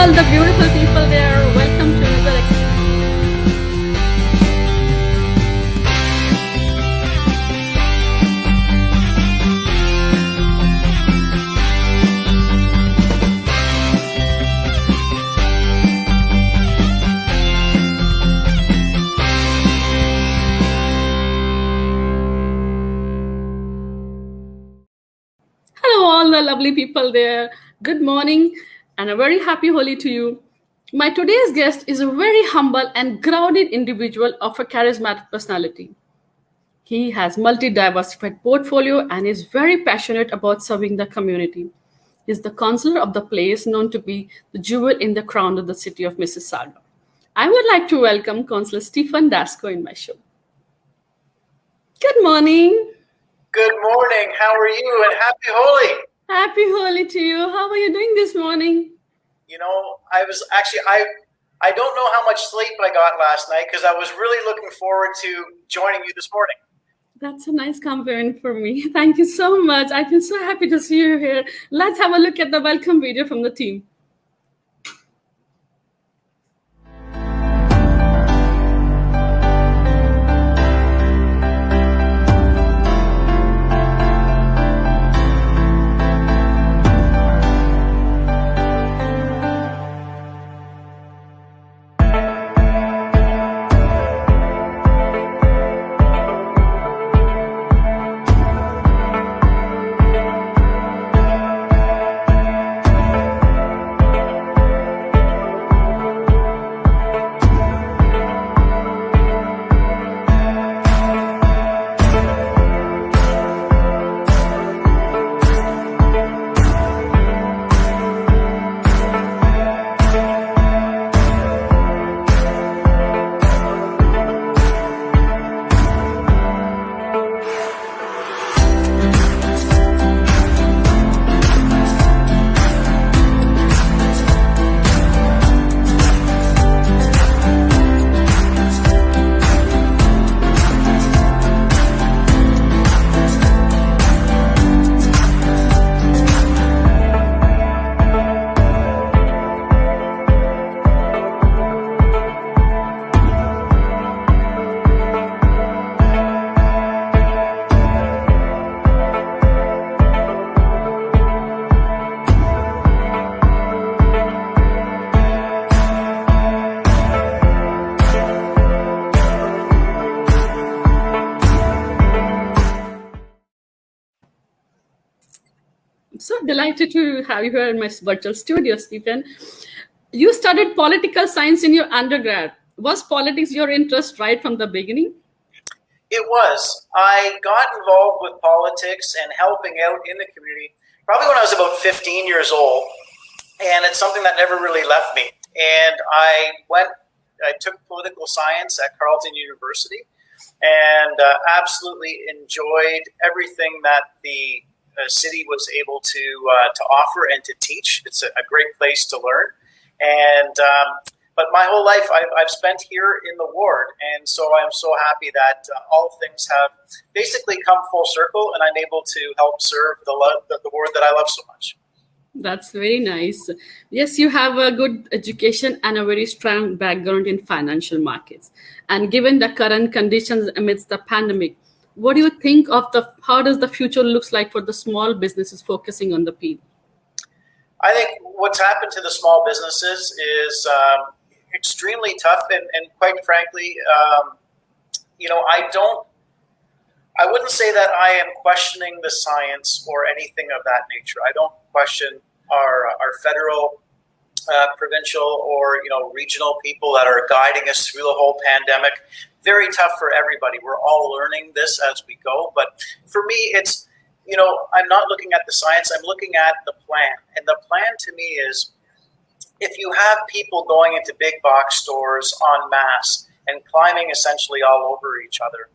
all the beautiful people there. Welcome to another Hello, all the lovely people there. Good morning and a very happy Holi to you. My today's guest is a very humble and grounded individual of a charismatic personality. He has multi-diversified portfolio and is very passionate about serving the community. He's the councillor of the place known to be the jewel in the crown of the city of Mississauga. I would like to welcome Councillor Stephan Dasko in my show. Good morning. Good morning. How are you? And happy Holi. Happy Holi to you. How are you doing this morning? You know, I was actually, I don't know how much sleep I got last night because I was really looking forward to joining you this morning. That's a nice compliment for me. Thank you so much. I feel so happy to see you here. Let's have a look at the welcome video from the team. I'm so delighted to have you here in my virtual studio, Stephen. You studied political science in your undergrad. Was politics your interest right from the beginning? It was. I got involved with politics and helping out in the community probably when I was about 15 years old. And it's something that never really left me. And I took political science at Carleton University and absolutely enjoyed everything that the city was able to offer and to teach. It's a great place to learn. And but my whole life I've spent here in the ward, and so I'm so happy that all things have basically come full circle, and I'm able to help serve the ward that I love so much. That's very nice. Yes, you have a good education and a very strong background in financial markets. And given the current conditions amidst the pandemic, what do you think of how does the future looks like for the small businesses focusing on the people? I think what's happened to the small businesses is extremely tough, and quite frankly, you know, I wouldn't say that I am questioning the science or anything of that nature. I don't question our federal, provincial, or regional people that are guiding us through the whole pandemic. Very tough for everybody. We're all learning this as we go. But for me, it's, I'm not looking at the science. I'm looking at the plan. And the plan to me is, if you have people going into big box stores en masse and climbing essentially all over each other,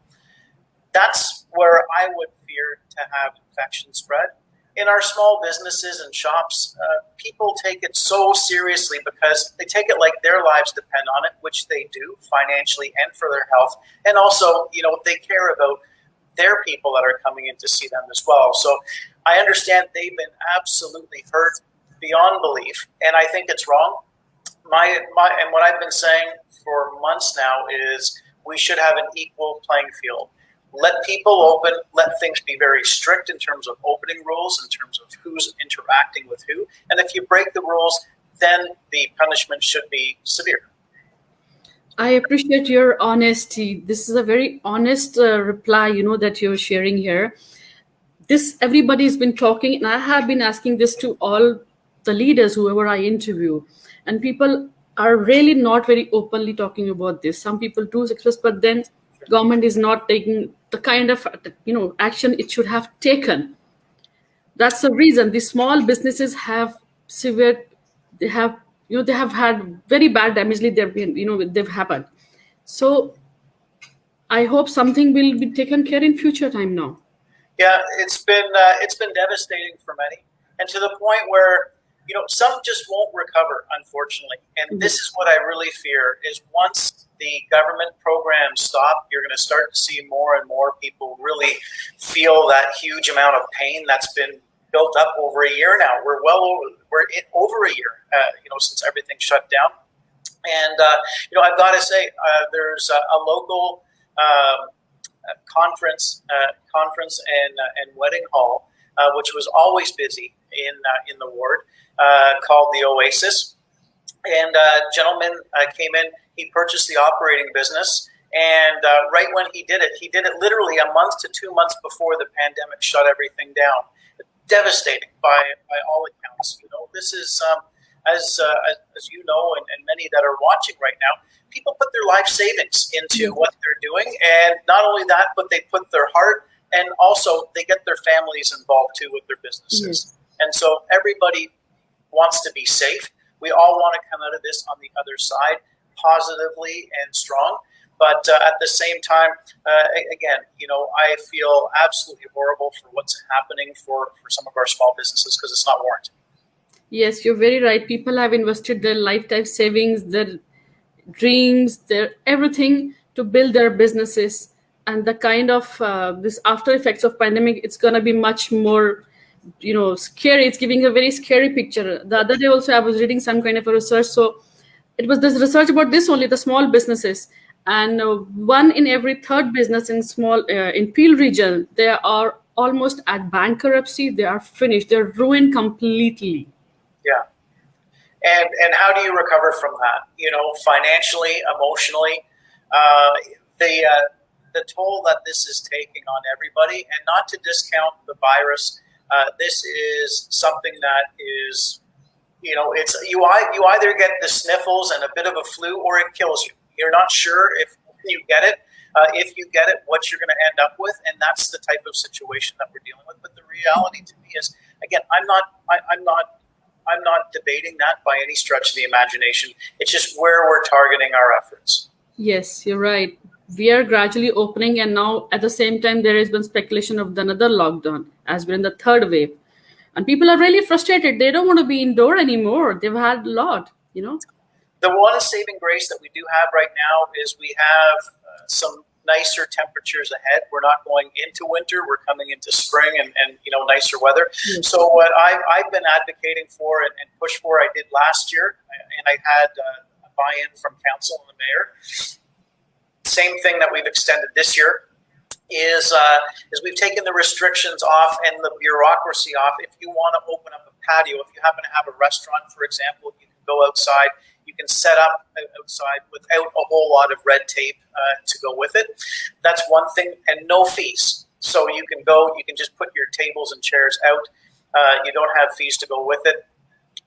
that's where I would fear to have infection spread. In our small businesses and shops, people take it so seriously because they take it like their lives depend on it, which they do financially and for their health. And also, they care about their people that are coming in to see them as well. So I understand they've been absolutely hurt beyond belief, and I think it's wrong. and what I've been saying for months now is we should have an equal playing field. Let people open, let things be very strict in terms of opening rules, in terms of who's interacting with who. And if you break the rules, then the punishment should be severe. I appreciate your honesty. This is a very honest reply, that you're sharing here. Everybody's been talking, and I have been asking this to all the leaders, whoever I interview, and people are really not very openly talking about this. Some people do express, but then government is not taking the kind of action it should have taken. That's the reason the small businesses have severe. They have had very bad damage. They've happened. So I hope something will be taken care in future time now. Yeah, it's been devastating for many, and to the point where some just won't recover, unfortunately. And this is what I really fear: is once the government programs stop, you're going to start to see more and more people really feel that huge amount of pain that's been built up over a year now. We're over a year, since everything shut down. And I've got to say, there's a local conference and wedding hall, which was always busy in the ward, called the Oasis. And a gentleman came in. He purchased the operating business, and right when he did it literally a month to 2 months before the pandemic shut everything down. Devastating by all accounts. This is as you know, and many that are watching right now, people put their life savings into what they're doing, and not only that, but they put their heart, and also they get their families involved too with their businesses. And so everybody wants to be safe. We all want to come out of this on the other side positively and strong. But at the same time, again, I feel absolutely horrible for what's happening for some of our small businesses, because it's not warranted. Yes, you're very right. People have invested their lifetime savings, their dreams, their everything to build their businesses. And the kind of this after effects of pandemic, it's going to be much more, scary. It's giving a very scary picture. The other day also, I was reading some kind of a research. So it was this research about this only, the small businesses. And 1 in every 3rd business in Peel region, they are almost at bankruptcy. They are finished. They're ruined completely. Yeah. And how do you recover from that? Financially, emotionally, the toll that this is taking on everybody, and not to discount the virus. This is something that is, it's you either get the sniffles and a bit of a flu, or it kills you. You're not sure if you get it, what you're going to end up with, and that's the type of situation that we're dealing with. But the reality to me is, again, I'm not debating that by any stretch of the imagination. It's just where we're targeting our efforts. Yes, you're right. We are gradually opening, and now at the same time, there has been speculation of another lockdown, as we're in the 3rd wave. And people are really frustrated. They don't want to be indoor anymore. They've had a lot, The one saving grace that we do have right now is we have some nicer temperatures ahead. We're not going into winter. We're coming into spring and nicer weather. Yes. So what I've been advocating for and pushed for, I did last year, and I had a buy-in from council and the mayor. Same thing that we've extended this year is we've taken the restrictions off and the bureaucracy off. If you want to open up a patio, if you happen to have a restaurant, for example, you can go outside. You can set up outside without a whole lot of red tape to go with it. That's one thing, and no fees. So you can just put your tables and chairs out. You don't have fees to go with it.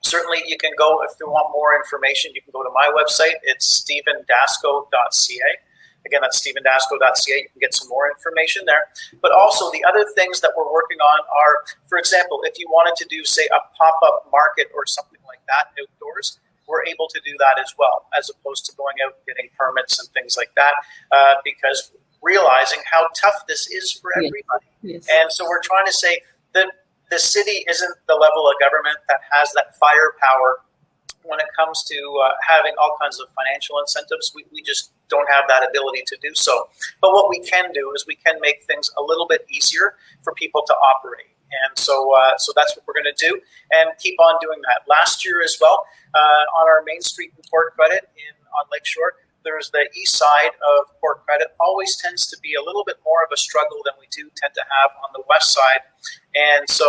Certainly, you can go, if you want more information, you can go to my website. It's stephandasko.ca. Again, that's stephandasko.ca. You can get some more information there. But also, the other things that we're working on are, for example, if you wanted to do, say, a pop-up market or something like that outdoors, we're able to do that as well, as opposed to going out and getting permits and things like that, because realizing how tough this is for everybody. Yes. And so we're trying to say that the city isn't the level of government that has that firepower when it comes to having all kinds of financial incentives. We just don't have that ability to do so. But what we can do is we can make things a little bit easier for people to operate. And so that's what we're going to do and keep on doing that. Last year as well, on our Main Street in Port Credit on Lakeshore, there's the east side of Port Credit always tends to be a little bit more of a struggle than we do tend to have on the west side. And so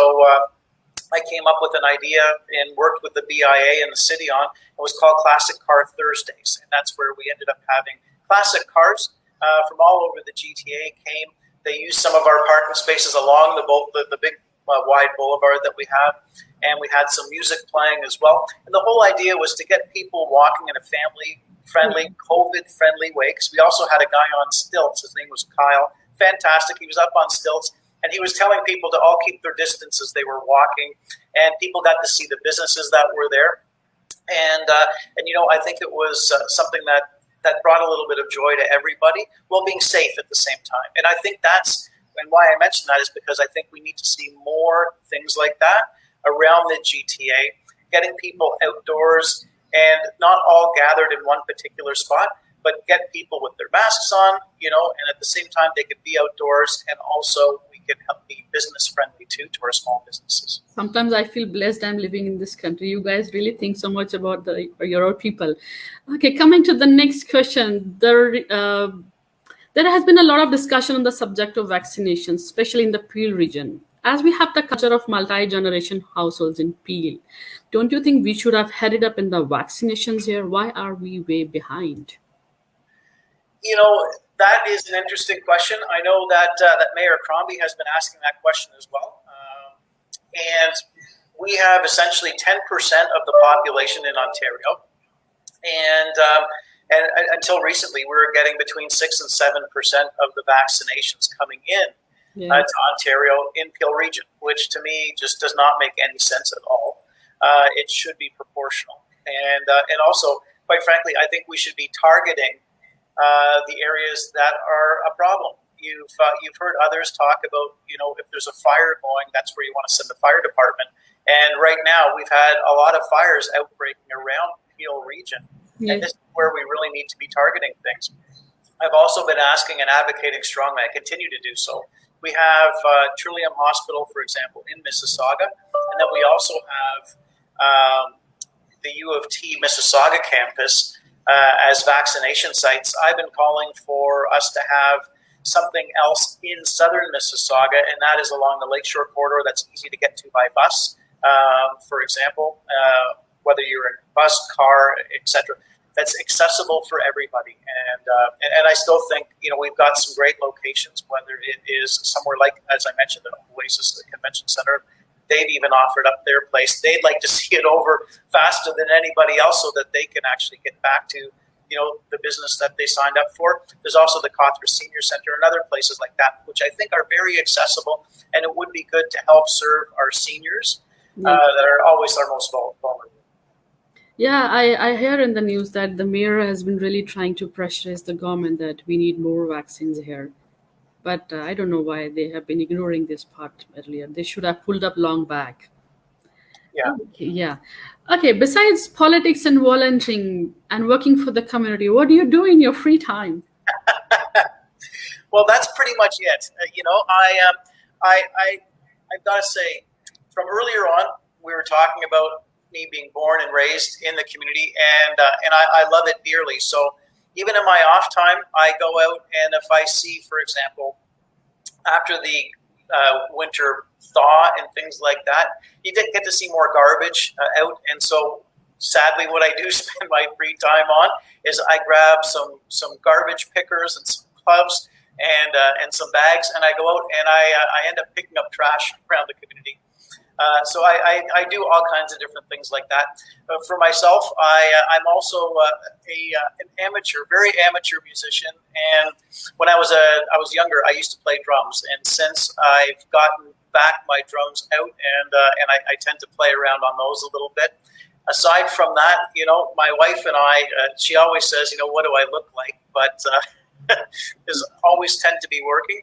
I came up with an idea and worked with the BIA and the city on. It was called Classic Car Thursdays, and that's where we ended up having classic cars from all over the GTA came. They used some of our parking spaces along the big wide boulevard that we have, and we had some music playing as well. And the whole idea was to get people walking in a family-friendly, COVID-friendly way, because we also had a guy on stilts. His name was Kyle. Fantastic. He was up on stilts, and he was telling people to all keep their distance as they were walking, and people got to see the businesses that were there. And I think it was something that brought a little bit of joy to everybody while being safe at the same time. And I think and why I mention that is because I think we need to see more things like that around the GTA, getting people outdoors and not all gathered in one particular spot, but get people with their masks on, and at the same time they could be outdoors, and also we could be business friendly too to our small businesses. Sometimes I feel blessed I'm living in this country. You guys really think so much about your own people. Okay, coming to the next question. There has been a lot of discussion on the subject of vaccinations, especially in the Peel region. As we have the culture of multi-generation households in Peel, don't you think we should have headed up in the vaccinations here? Why are we way behind? That is an interesting question. I know that Mayor Crombie has been asking that question as well. And we have essentially 10% of the population in Ontario. And until recently, we were getting between 6 and 7% of the vaccinations coming in to Ontario in Peel region, which to me just does not make any sense at all. It should be proportional. And also, quite frankly, I think we should be targeting the areas that are a problem. You've heard others talk about, if there's a fire going, that's where you want to send the fire department. And right now, we've had a lot of fires outbreaking around Peel region. And this is where we really need to be targeting things. I've also been asking and advocating strongly. I continue to do so. We have Trillium Hospital, for example, in Mississauga. And then we also have the U of T Mississauga campus as vaccination sites. I've been calling for us to have something else in southern Mississauga, and that is along the Lakeshore corridor that's easy to get to by bus, for example, whether you're in bus, car, etc. That's accessible for everybody. And I still think, we've got some great locations, whether it is somewhere like, as I mentioned, the Oasis, the Convention Center. They've even offered up their place. They'd like to see it over faster than anybody else so that they can actually get back to, the business that they signed up for. There's also the Cawthra Senior Center and other places like that, which I think are very accessible, and it would be good to help serve our seniors that are always our most vulnerable. Yeah, I hear in the news that the mayor has been really trying to pressurize the government that we need more vaccines here. But I don't know why they have been ignoring this part earlier. They should have pulled up long back. Yeah. Okay, besides politics and volunteering and working for the community, what do you do in your free time? Well, that's pretty much it. I've got to say, from earlier on, we were talking about me being born and raised in the community, and I love it dearly. So even in my off time, I go out, and if I see, for example, after the winter thaw and things like that, you did get to see more garbage out. And so sadly, what I do spend my free time on is I grab some garbage pickers and some gloves and some bags, and I go out and I end up picking up trash around the community. So I do all kinds of different things like that. For myself, I'm also an amateur, very amateur musician. And when I was younger, I used to play drums. And since I've gotten back my drums out, and I tend to play around on those a little bit. Aside from that, my wife and I, she always says, what do I look like? But is always tend to be working.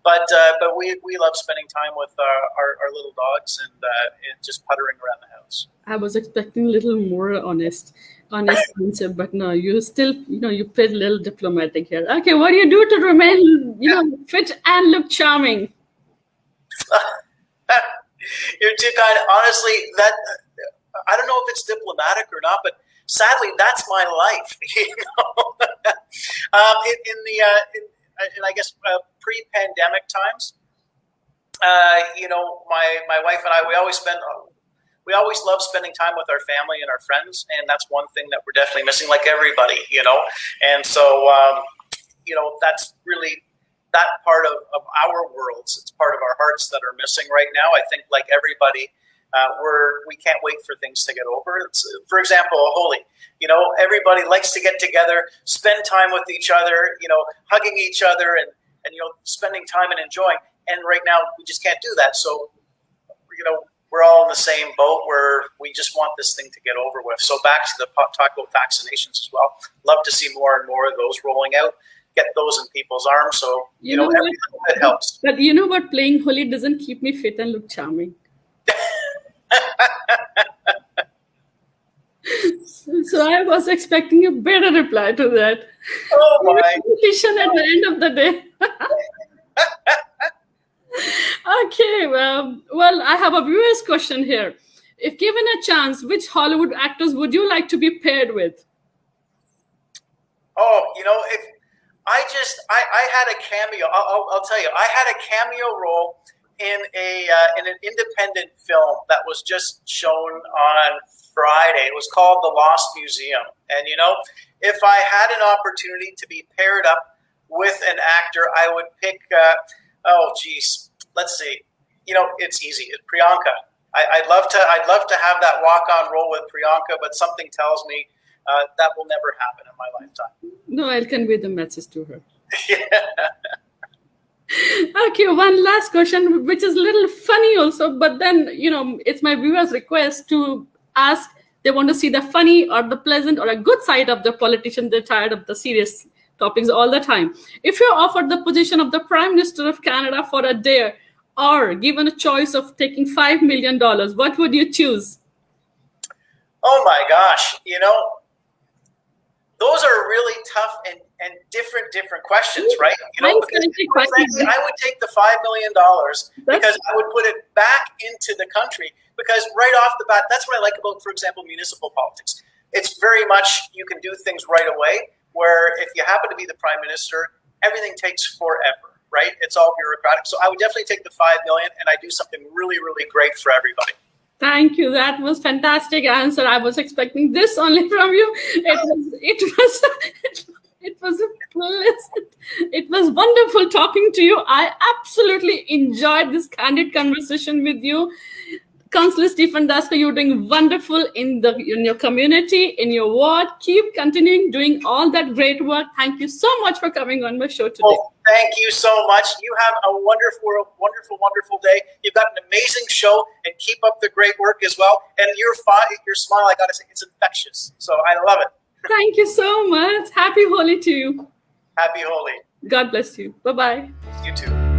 But we love spending time with our little dogs and just puttering around the house. I was expecting a little more honest answer, but no, you still, you played a little diplomatic here. Okay, what do you do to remain, fit and look charming? You're too kind. Honestly, that I don't know if it's diplomatic or not, but sadly, that's my life. In I guess pre-pandemic times, my wife and I, we always love spending time with our family and our friends, and that's one thing that we're definitely missing, like everybody, And so, that's really that part of our worlds. It's part of our hearts that are missing right now. I think, like everybody, we can't wait for things to get over. For example, Holi. Everybody likes to get together, spend time with each other, hugging each other, and spending time and enjoying. And right now, we just can't do that. So, we're all in the same boat where we just want this thing to get over with. So back to the talk about vaccinations as well. Love to see more and more of those rolling out. Get those in people's arms. So, every little bit helps. But you know what? Playing Holi doesn't keep me fit and look charming. So I was expecting a better reply to that. Oh my! Competition at the end of the day. Okay, well, I have a viewer's question here. If given a chance, which Hollywood actors would you like to be paired with? Oh, if I had a cameo. I'll tell you, I had a cameo role in an independent film that was just shown on Friday. It was called The Lost Museum. And, if I had an opportunity to be paired up with an actor, I would pick, let's see. It's easy. It's Priyanka. I'd love to have that walk-on role with Priyanka, but something tells me that will never happen in my lifetime. No, I'll convey the message to her. Yeah. Okay, one last question, which is a little funny also, but then, it's my viewers' request to ask, they want to see the funny or the pleasant or a good side of the politician. They're tired of the serious topics all the time. If you're offered the position of the Prime Minister of Canada for a day or given a choice of taking $5 million, what would you choose? Oh my gosh, those are really tough and different questions, right? Because I would take the $5 million because I would put it back into the country, because right off the bat, that's what I like about, for example, municipal politics. It's very much, you can do things right away, where if you happen to be the Prime Minister, everything takes forever, right? It's all bureaucratic. So I would definitely take the $5 million, and I do something really, really great for everybody. Thank you. That was fantastic answer. I was expecting this only from you. It was a pleasant. It was wonderful talking to you. I absolutely enjoyed this candid conversation with you. Councillor Stephan Dasko, you're doing wonderful in your community, in your ward. Keep continuing doing all that great work. Thank you so much for coming on my show today. Well, thank you so much. You have a wonderful, wonderful, wonderful day. You've got an amazing show, and keep up the great work as well. And your smile, I got to say, it's infectious. So I love it. Thank you so much. Happy Holi to you. Happy Holi. God bless you. Bye-bye. You too.